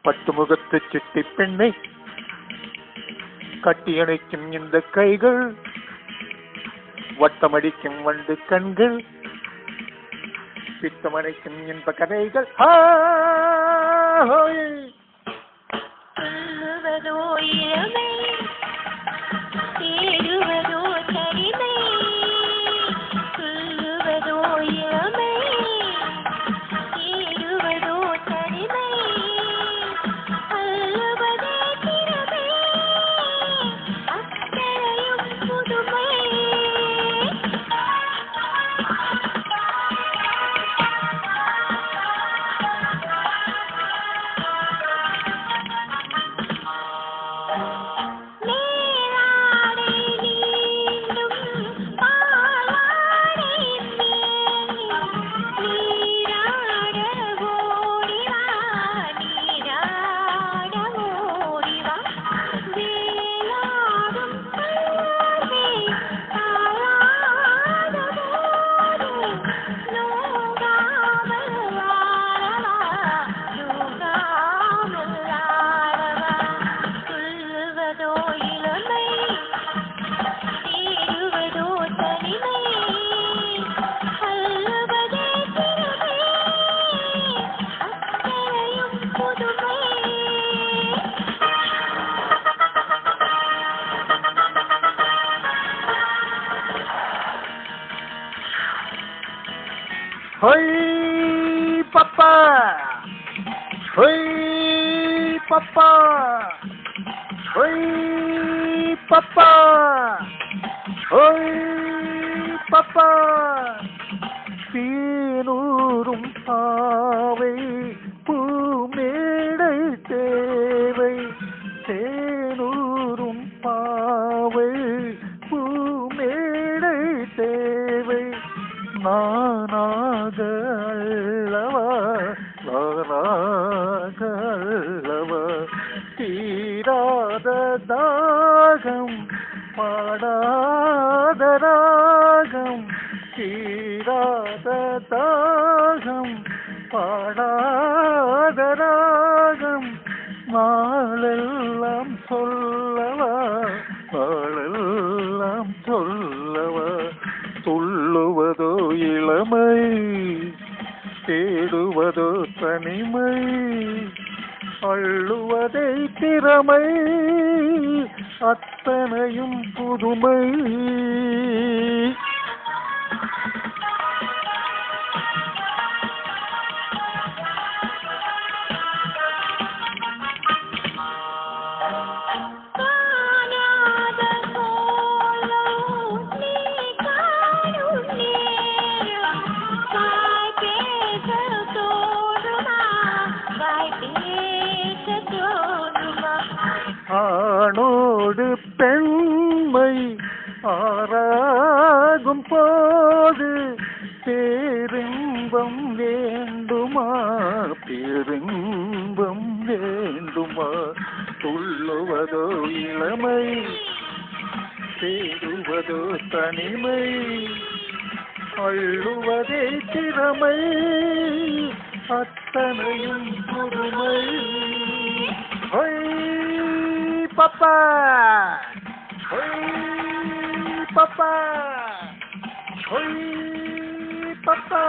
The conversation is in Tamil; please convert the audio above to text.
பட்டுமுகத்து சிட்டி பெண்ணை கட்டியணைக்கும் இந்த கைகள், வட்டமடிக்கும் வண்டு கண்கள், பித்தமடைக்கும் இன்ப கதைகள். Hey papa, hey papa, hey papa, hey papa. தேனூரும் பாவை பூமேடை தேவை, தேனூரும் பாவை பூமேடை தேவை. நானாக அல்லவா, நானாக அல்லவா, தீராத தாகம் பாடாத ராகம், தீராத தாகம் பாடாத ராகம். நாளெல்லாம் சொல்லவா, நாளெல்லாம் சொல்லவா. துள்ளுவதோ இளமை, தேடுவதோ தனிமை, அள்ளுவதை திறமை, அத்தனையும் புதுமை. ஆணோடு பெண்மை ஆறாகும் போது பேரின்பம் வேண்டுமா, பேரின்பம் வேண்டுமா. துள்ளுவதோ இளமை, தேடுவதோ தனிமை, அள்ளுவதே திறமை, அத்தனையும் புதுமை. Papa, hey papa, hey papa.